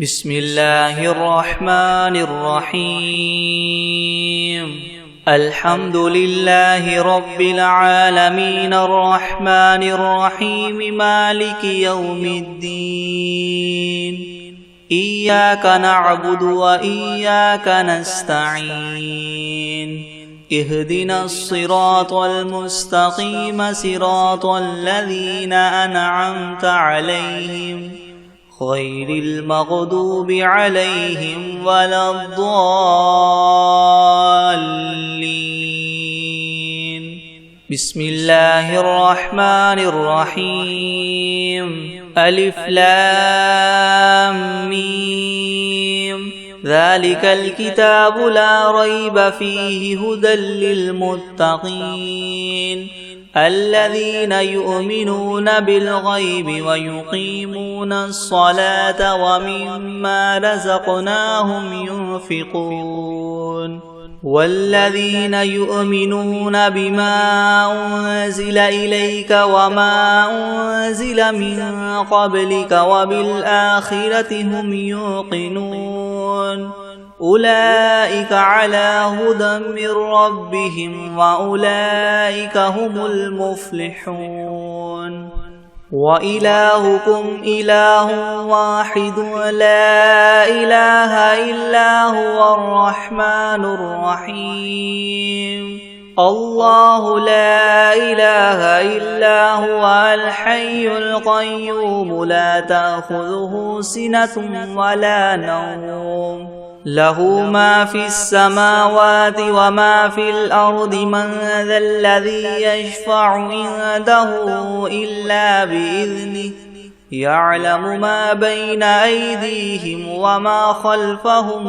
بسم الله الرحمن الرحيم الحمد لله رب العالمين الرحمن الرحيم مالك يوم الدين إياك نعبد وإياك نستعين اهدنا الصراط المستقيم صراط الذين أنعمت عليهم غير المغضوب عليهم ولا الضالين بسم الله الرحمن الرحيم ألف لام ميم ذلك الكتاب لا ريب فيه هدى للمتقين الذين يؤمنون بالغيب ويقيمون الصلاة ومما رزقناهم ينفقون والذين يؤمنون بما أنزل إليك وما أنزل من قبلك وبالآخرة هم يوقنون أولئك على هدى من ربهم وأولئك هم المفلحون وإلهكم إله واحد لا إله إلا هو الرحمن الرحيم الله لا إله إلا هو الحي القيوم لا تأخذه سنة ولا نوم له ما في السماوات وما في الأرض من ذا الذي يشفع عنده إلا بإذنه يعلم ما بين أيديهم وما خلفهم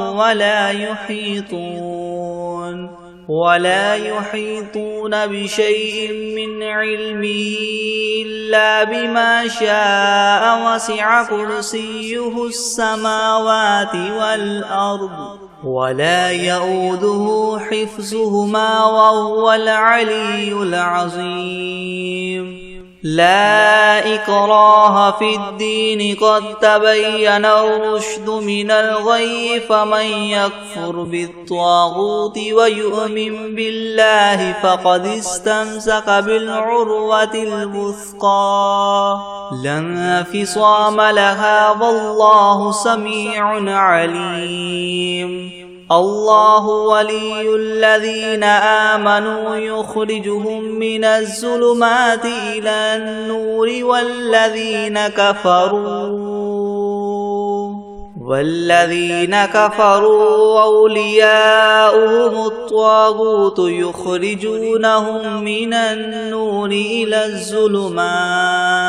ولا يحيطون بشيء من علمه إلا بما شاء وسع كرسيه السماوات والأرض ولا يؤوده حفظهما وهو العلي العظيم لا إكراه في الدين قد تبين الرشد من الغي فمن يكفر بالطاغوت ويؤمن بالله فقد استمسك بالعروة الوثقى لا انفصام لها والله سميع عليم الله ولي الذين آمنوا يخرجهم من الظلمات إلى النور والذين كفروا أولياؤهم الطاغوت يخرجونهم من النور إلى الظلمات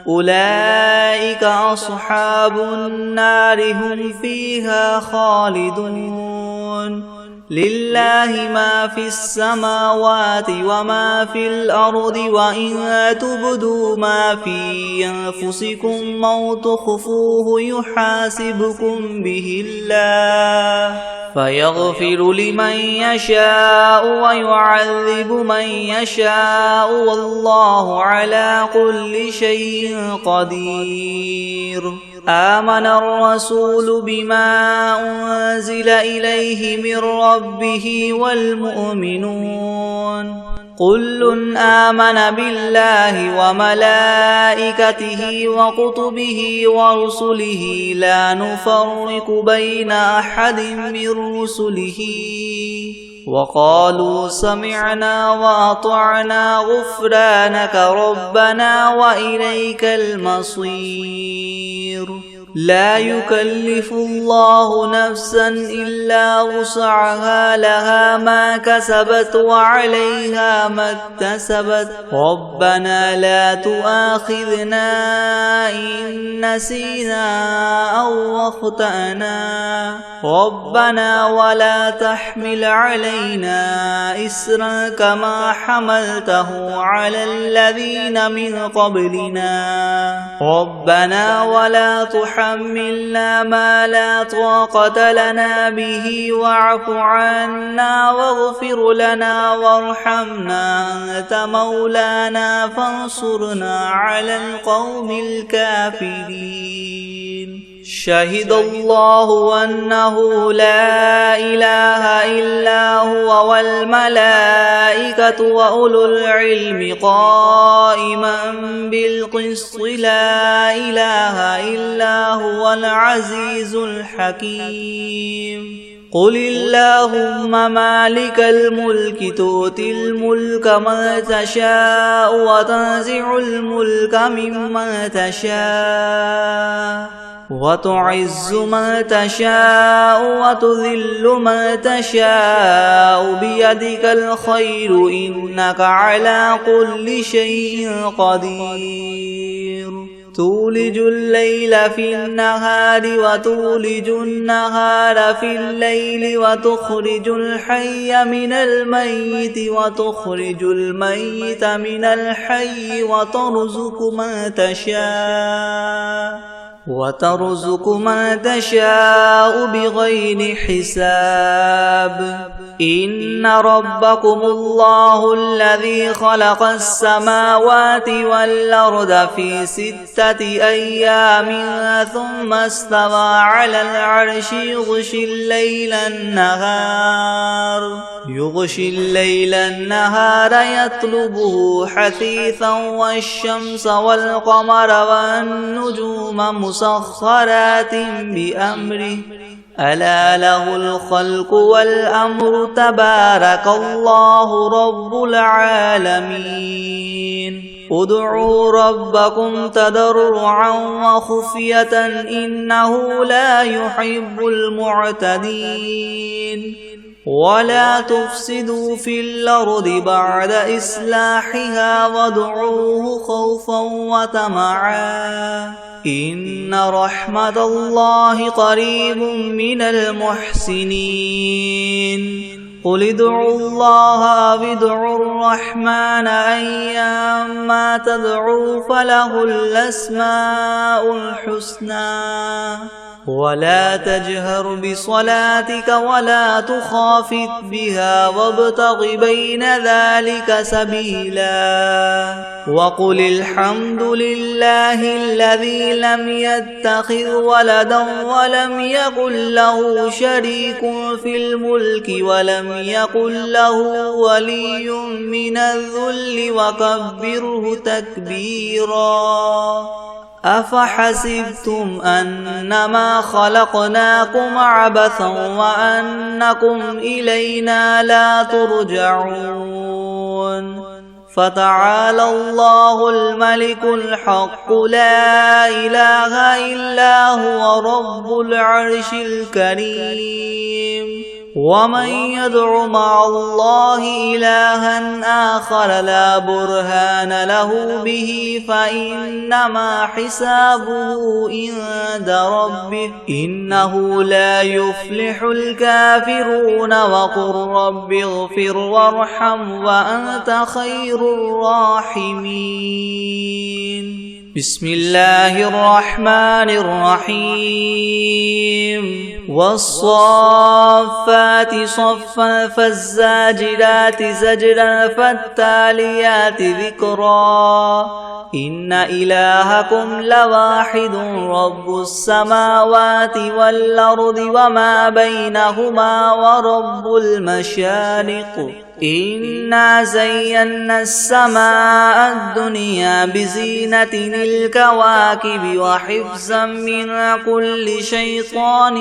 أولئك أصحاب النار هم فيها خالدون لله ما في السماوات وما في الأرض وإن تبدوا ما في أنفسكم أو تخفوه يحاسبكم به الله فيغفر لمن يشاء ويعذب من يشاء والله على كل شيء قدير آمن الرسول بما أنزل إليه من ربه والمؤمنون كل آمن بالله وملائكته وكتبه ورسله لا نفرق بين أحد من رسله وقالوا سمعنا وأطعنا غفرانك ربنا وإليك المصير لا يكلف الله نفسا إلا وسعها لها ما كسبت وعليها ما اكتسبت ربنا لا تؤاخذنا إن نسينا أو أخطأنا ربنا ولا تحمل علينا إسرا كما حملته على الذين من قبلنا ربنا ولا تحملنا ما لا طاقة لنا به واعف عنا واغفر لنا وارحمنا أنت مولانا فانصرنا على القوم الكافرين شهد الله أنه لا إله إلا هو والملائكة وأولو العلم قائما بالقسط لا إله إلا هو العزيز الحكيم قل اللهم مالك الملك تؤتي الملك من تشاء وتنزع الملك ممن تشاء وتعز من تشاء وتذل من تشاء بيدك الخير إنك على كل شيء قدير تولج الليل في النهار وتولج النهار في الليل وتخرج الحي من الميت وتخرج الميت من الحي وترزق من تشاء بغير حساب إن ربكم الله الذي خلق السماوات والأرض في 6 أيام ثم استوى على العرش يغشي الليل النهار يطلبه حثيثا والشمس والقمر والنجوم مسخرات بأمره ألا له الخلق والأمر تبارك الله رب العالمين ادعوا ربكم تضرعا وخفية إنه لا يحب المعتدين ولا تفسدوا في الأرض بعد إصلاحها وادعوه خوفا وطمعا إن رحمة الله قريب من المحسنين قل ادعوا الله أو ادعوا الرحمن أيما تدعوا فله الأسماء الحسنى ولا تجهر بصلاتك ولا تخافت بها وابتغ بين ذلك سبيلا وقل الحمد لله الذي لم يتخذ ولدا ولم يكن له شريك في الملك ولم يكن له ولي من الذل وكبره تكبيرا أفحسبتم أنما خلقناكم عبثا وأنكم إلينا لا ترجعون فتعالى الله الملك الحق لا إله إلا هو رب العرش الكريم ومن يدع مع الله إلها آخر لا برهان له به فإنما حسابه عند ربه إنه لا يفلح الكافرون وقل رب اغفر وارحم وأنت خير الراحمين بسم الله الرحمن الرحيم والصافات صفا فالزاجرات زجرا فالتاليات ذكرا إن إلهكم لواحد رب السماوات والأرض وما بينهما ورب المشارق إنا زينا السماء الدنيا بزينة الكواكب وحفظا من كل شيطان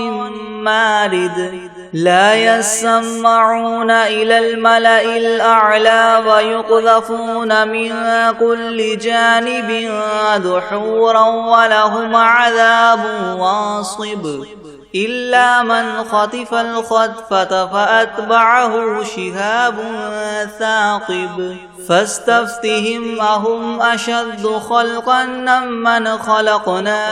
مارد لا يسمعون إلى الملأ الأعلى ويقذفون من كل جانب دحورا ولهم عذاب واصب إلا من خطف الخطفة فأتبعه شهاب ثاقب فاستفتهم أهم أشد خلقا ممن خلقنا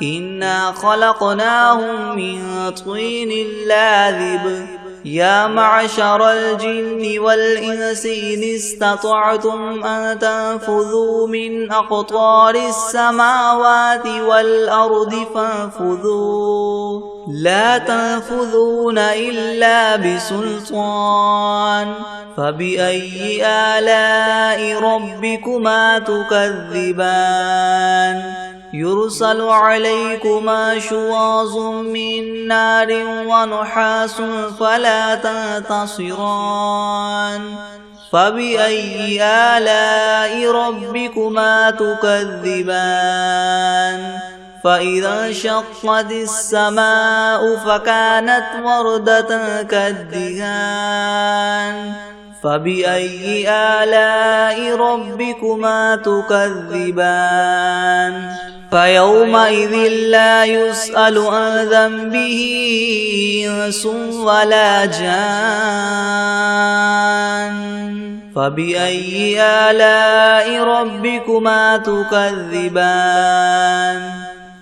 إنا خلقناهم من طين لاذب يا معشر الجن والإنس إن استطعتم أن تنفذوا من أقطار السماوات والأرض فانفذوا لا تنفذون إلا بسلطان فبأي آلاء ربكما تكذبان يرسل عليكما شواظ من نار ونحاس فلا تنتصران فبأي آلاء ربكما تكذبان فإذا انشقت السماء فكانت وردة كالدهان فبأي آلاء ربكما تكذبان فيومئذ لا يسأل عن ذنبه إنس ولا جان فبأي آلاء ربكما تكذبان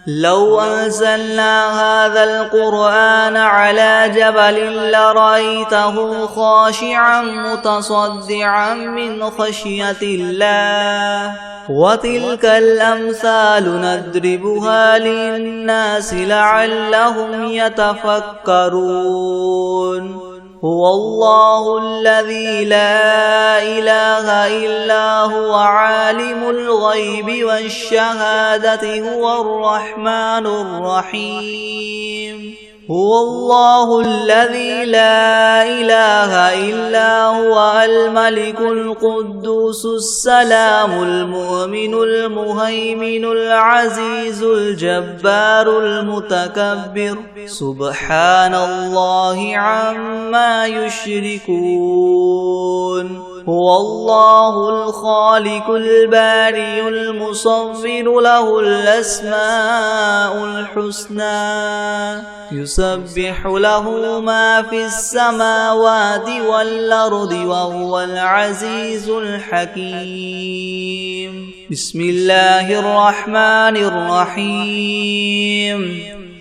لو أنزلنا هذا القرآن على جبل لرأيته خاشعا متصدعا من خشية الله وتلك الأمثال نضربها للناس لعلهم يتفكرون هو الله الذي لا إله إلا هو عالم الغيب والشهادة هو الرحمن الرحيم هو الله الذي لا إله إلا هو الملك القدوس السلام المؤمن المهيمن العزيز الجبار المتكبر سبحان الله عما يشركون هو الله الخالق البارئ المصور له الأسماء الحسنى يسبح له ما في السماوات والأرض وهو العزيز الحكيم بسم الله الرحمن الرحيم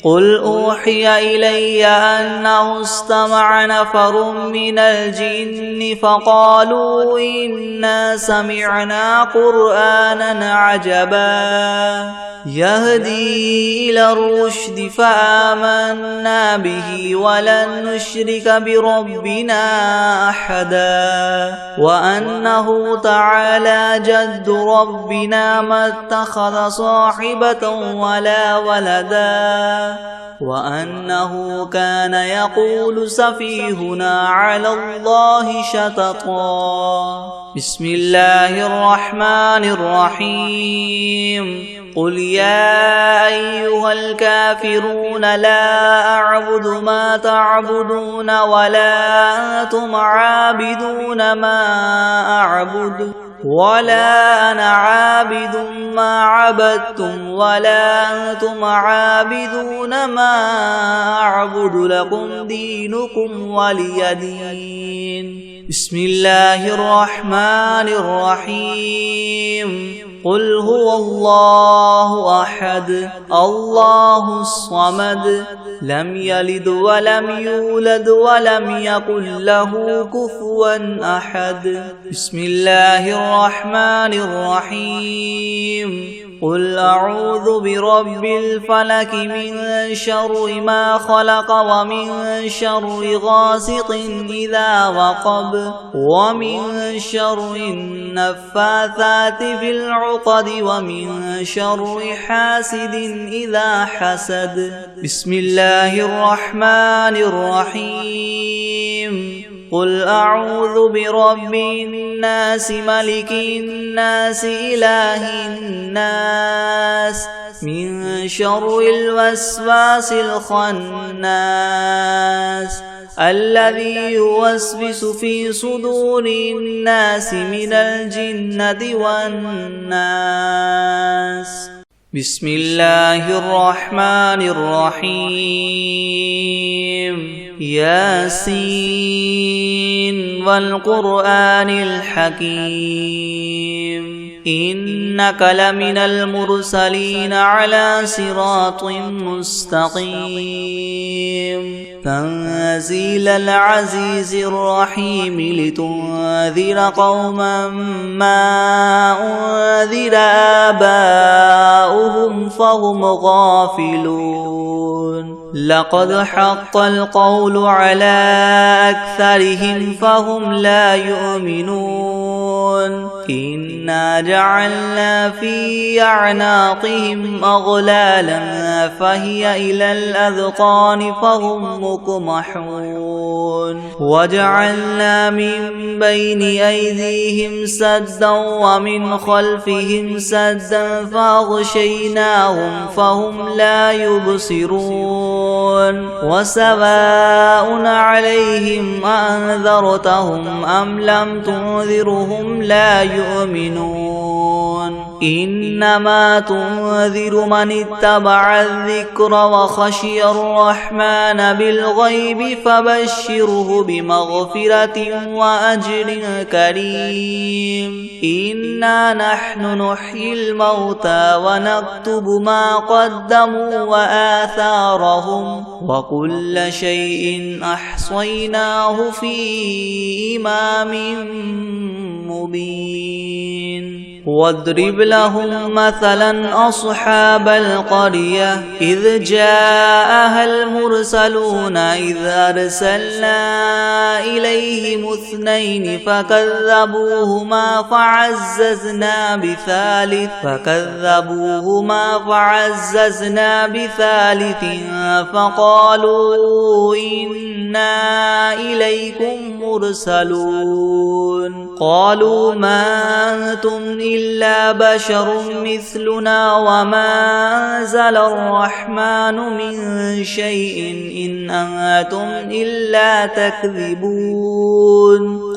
قل أوحي إلي أنه استمع نفر من الجن فقالوا إنا سمعنا قرآنا عجبا يهدي إلى الرشد فآمنا به ولن نشرك بربنا أحدا وأنه تعالى جد ربنا ما اتخذ صاحبة ولا ولدا وأنه كان يقول سفيهنا على الله شططا بسم الله الرحمن الرحيم قل يا أيها الكافرون لا أعبد ما تعبدون ولا أنتم عابدون ما أعبد ولا أنا عابد ما عبدتم ولا أنتم عابدون ما أعبد لكم دينكم ولي دين بسم الله الرحمن الرحيم قل هو الله أحد الله الصمد لم يلد ولم يولد ولم يكن له كفوا أحد بسم الله الرحمن الرحيم قل أعوذ برب الفلك من شر ما خلق ومن شر غاسق إذا وقب ومن شر النفاثات في العقد ومن شر حاسد إذا حسد بسم الله الرحمن الرحيم قل أعوذ برب الناس ملك الناس إله الناس من شر الوسواس الخناس الذي يوسوس في صدور الناس من الجنة والناس بسم الله الرحمن الرحيم ياسين والقرآن الحكيم إنك لمن المرسلين على صراط مستقيم تنزيل العزيز الرحيم لتنذر قوما ما أنذر آباؤهم فهم غافلون لقد حق القول على أكثرهم فهم لا يؤمنون إنا جعلنا في أعناقهم أغلالا فهي إلى الأذقان فهم مقمحون وجعلنا من بين أيديهم سدا ومن خلفهم سدا فأغشيناهم فهم لا يبصرون وسواء عليهم أنذرتهم أم لم تنذرهم لا يؤمنون إنما تنذر من اتبع الذكر وخشي الرحمن بالغيب فبشره بمغفرة وأجر كريم إنا نحن نحيي الموتى ونكتب ما قدموا وآثارهم وكل شيء أحصيناه في إمام مبين واضرب لهم مثلا أصحاب القرية إذ جاءها المرسلون إذ أرسلنا إليهم اثنين فكذبوهما فعززنا بثالث فقالوا إنا إليكم مرسلون قالوا ما أنتم إلا بشر مثلنا وما أنزل الرحمن من شيء إن أنتم إلا تكذبون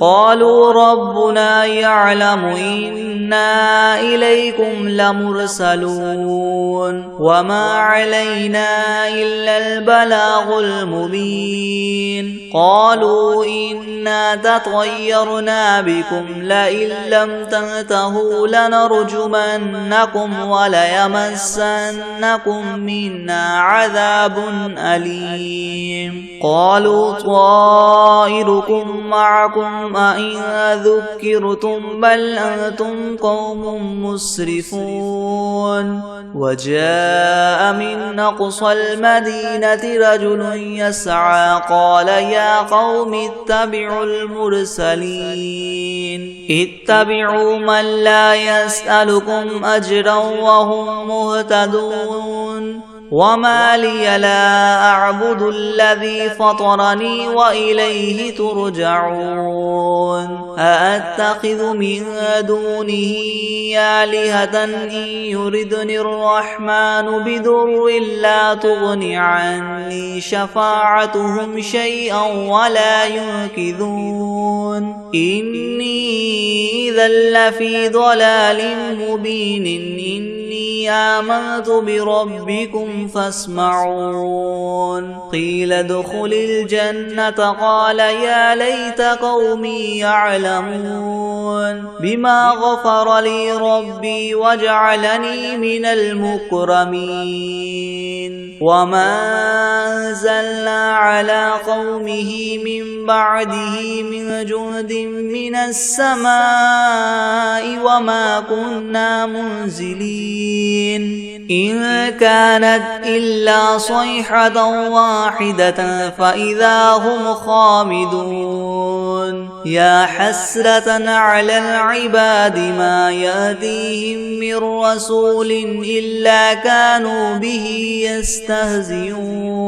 قالوا ربنا يعلم إنا إليكم لمرسلون وما علينا إلا البلاغ المبين قالوا إنا تطيرنا بكم لئن لم تنتهوا لنرجمنكم وليمسنكم منا عذاب أليم قالوا طائركم معكم أئن ذكرتم بل أنتم قوم مسرفون وجاء من أقصى المدينة رجل يسعى قال يا قوم اتبعوا المرسلين اتبعوا من لا يسألكم أجرا وهم مهتدون وما لي لا أعبد الذي فطرني وإليه ترجعون أأتخذ من دونه آلهة إن يردني الرحمن بضر لا تغن عني شفاعتهم شيئا ولا ينقذون إني إذا لفي ضلال مبين إني آمنت بربكم فاسمعون قيل ادخل الجنة قال يا ليت قومي يعلمون بما غفر لي ربي وجعلني من المكرمين وما أنزلنا على قومه من بعده من جند من السماء وما كنا منزلين إن كانت إلا صيحة واحدة فإذا هم خامدون يا حسرة على العباد ما يأتيهم من رسول إلا كانوا به يستهزئون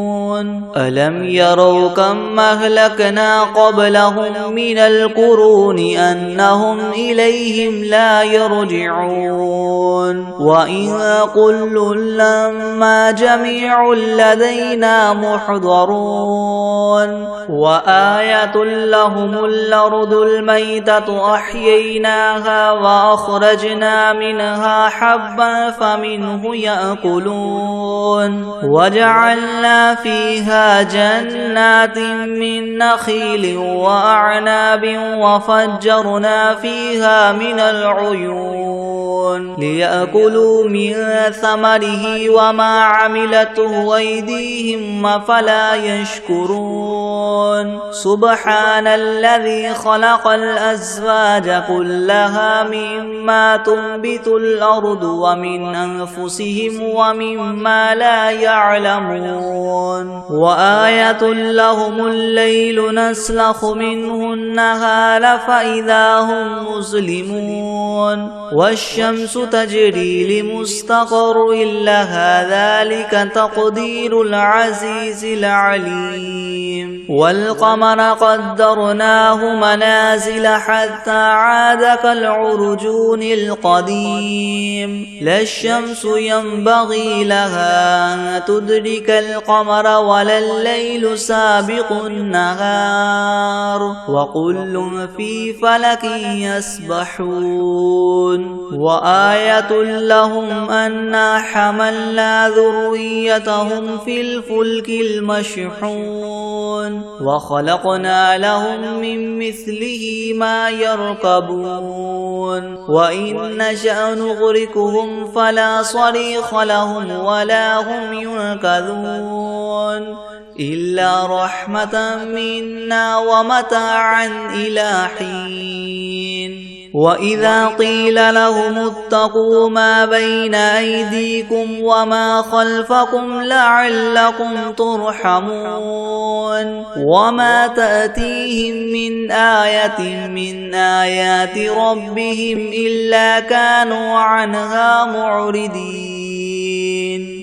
ألم يروا كم أهلكنا قبلهم من القرون أنهم إليهم لا يرجعون وإن كل لما جميع لدينا محضرون وآية لهم الأرض الميتة أحييناها وأخرجنا منها حبا فمنه يأكلون وجعلنا فيها جنات من نخيل وأعناب وفجرنا فيها من العيون ليأكلوا من ثمرها ثمره وما عملته أيديهم أفلا يشكرون سبحان الذي خلق الأزواج كلها مما تنبت الأرض ومن أنفسهم ومما لا يعلمون وآية لهم الليل نسلخ منه النهار فإذا هم مظلمون والشمس تجري لمستقر لها ذلك تقدير العزيز العليم والقمر قدرناه منازل حتى عاد كالعرجون القديم لا الشمس ينبغي لها أن تدرك القمر ولا الليل سابق النهار وكل في فلك يسبحون وآية لهم أنا حملنا ذريتهم في الفلك المشحون وخلقنا لهم من مثله ما يركبون وإن نشأ نغرقهم فلا صريخ لهم ولا هم ينقذون إلا رحمة منا ومتاعا إلى حين وإذا قيل لهم اتقوا ما بين أيديكم وما خلفكم لعلكم ترحمون وما تأتيهم من آية من آيات ربهم إلا كانوا عنها معرضين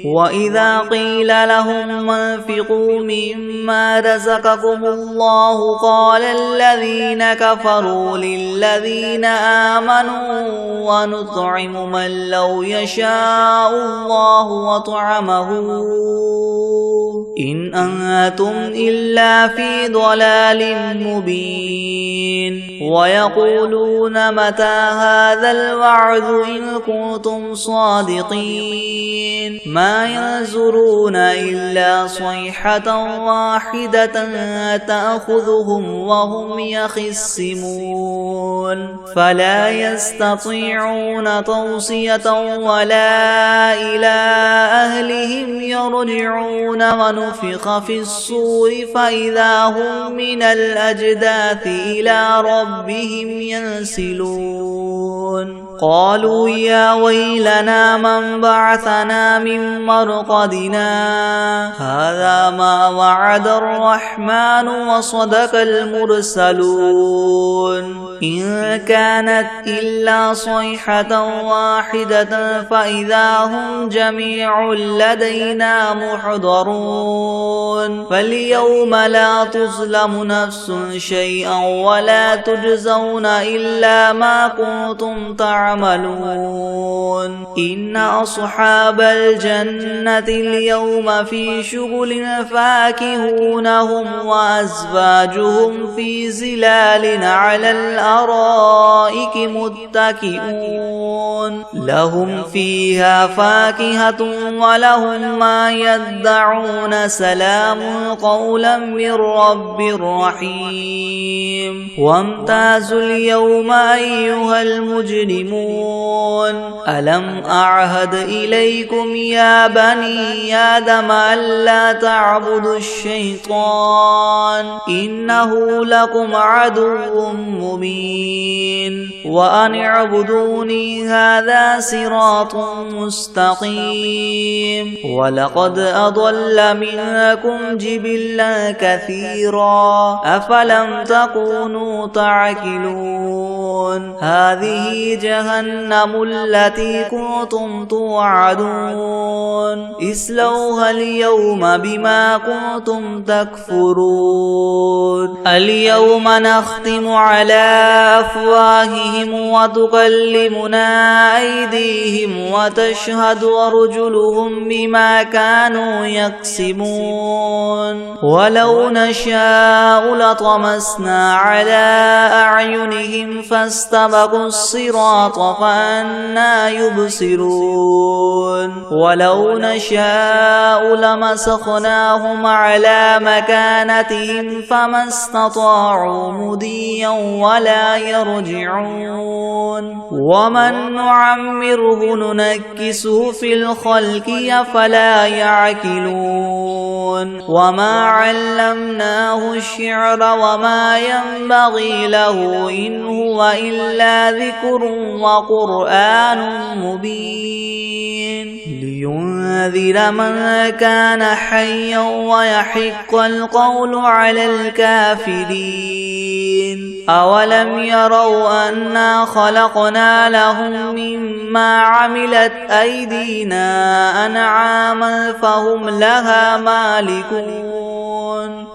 وإذا قيل لهم انفقوا مما رزقكم الله قال الذين كفروا للذين آمنوا ونطعم من لو يشاء الله وطعمه إن أنتم إلا في ضلال مبين ويقولون متى هذا الوعد إن كنتم صادقين ما ينظرون إلا صيحة واحدة تأخذهم وهم يخصمون فلا يستطيعون توصية ولا إلى أهلهم يرجعون ونفخ في الصور فإذا هم من الأجداث إلى ربهم ينسلون قالوا يا ويلنا من بعثنا من مرقدنا هذا ما وعد الرحمن وصدق المرسلون إن كانت إلا صيحة واحدة فإذا هم جميع لدينا محضرون فاليوم لا تظلم نفس شيئا ولا تجزون إلا ما كنتم تعملون إن أصحاب الجنة اليوم في شغل فاكهون هم وأزواجهم في زلال على الأرائك متكئون لهم فيها فاكهة ولهم ما يدعون سلام قولا من رب رحيم وامتازوا اليوم أيها المجرمون ألم أعهد إليكم يا بني آدم ألا تعبدوا الشيطان إنه لكم عدو مبين وأن اعبدوني هذا صراط مستقيم ولقد أضل منكم جبلا كثيرا أفلم تكونوا تعقلون هذه جهنم التي كنتم توعدون اصلوها اليوم بما كنتم تكفرون اليوم نختم على أفواههم وتكلمنا أيديهم وتشهد أرجلهم بما كانوا يكسبون ولو نشاء لطمسنا على أعينهم فاستبقوا الصراط فأنى يبصرون ولو نشاء لمسخناهم على مكانتهم فما استطاعوا مضيا ولا يرجعون ومن نعمره ننكسه في الخلق أفلا يعقلون وما علمناه الشعر وما ينبغي له إن هو إلا ذكر وقرآن مبين لينذر من كان حيا ويحق القول على الكافرين أولم يروا أنا خلقنا لهم مما عملت أيدينا أنعاما فهم لها مالكون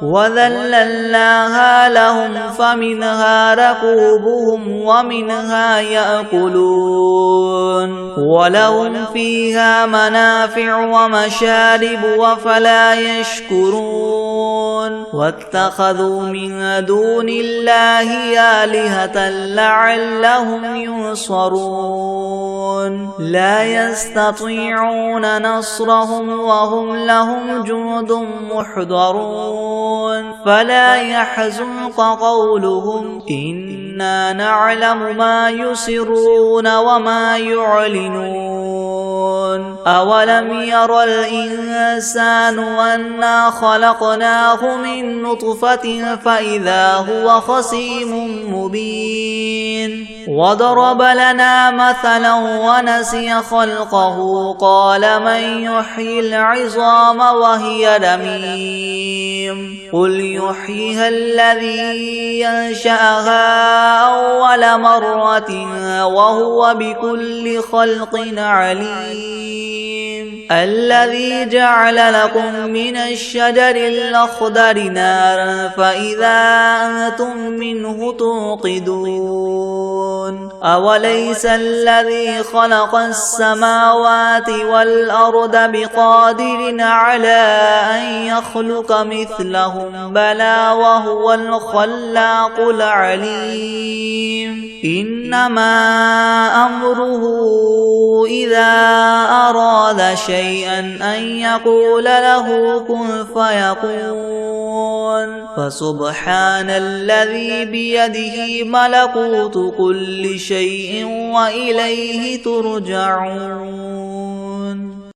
وذللناها لهم فمنها ركوبهم ومنها يأكلون ولهم فيها منافع ومشارب وفلا يشكرون واتخذوا من دون الله آلهة لعلهم ينصرون لا يستطيعون نصرهم وهم لهم جند محضرون فلا يحزنك قولهم إنا نعلم ما يسرون وما يعلنون أولم ير الإنسان أنا خلقناه من نطفة فإذا هو خصيم مبين وضرب لنا مثلا ونسي خلقه قال من يحيي العظام وهي رميم قل يحييها الذي ينشأها أول مرة وهو بكل خلق عليم الذي جعل لكم من الشجر الأخضر نارا فإذا أنتم منه توقدون أوليس الذي خلق السماوات والأرض بقادر على أن يخلق مثلهم بلى وهو الخلاق العليم إنما أمره إذا أراد شيئا أن يقول له كن فيكون فسبحان الذي بيده ملكوت كل شيء وإليه ترجعون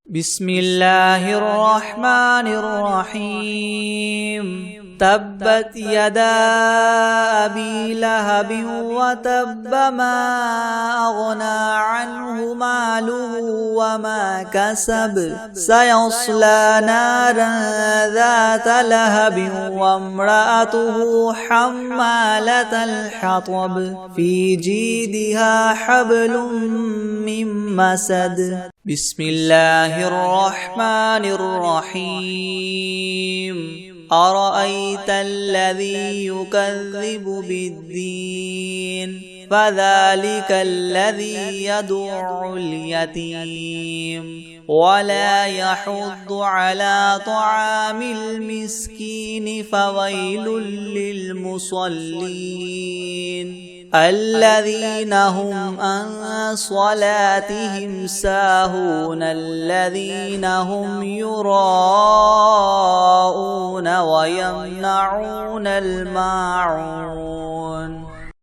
بسم الله الرحمن الرحيم تبت يدا أبي لهب وتب ما أغنى عنه ماله وما كسب سيصلى نارا ذات لهب وامرأته حمالة الحطب في جيدها حبل من مسد بسم الله الرحمن الرحيم أرأيت الذي يكذب بالدين فذلك الذي يدع اليتيم ولا يحض على طعام المسكين فويل للمصلين الذين هم عن صلاتهم ساهون الذين هم يراءون ويمنعون الماعون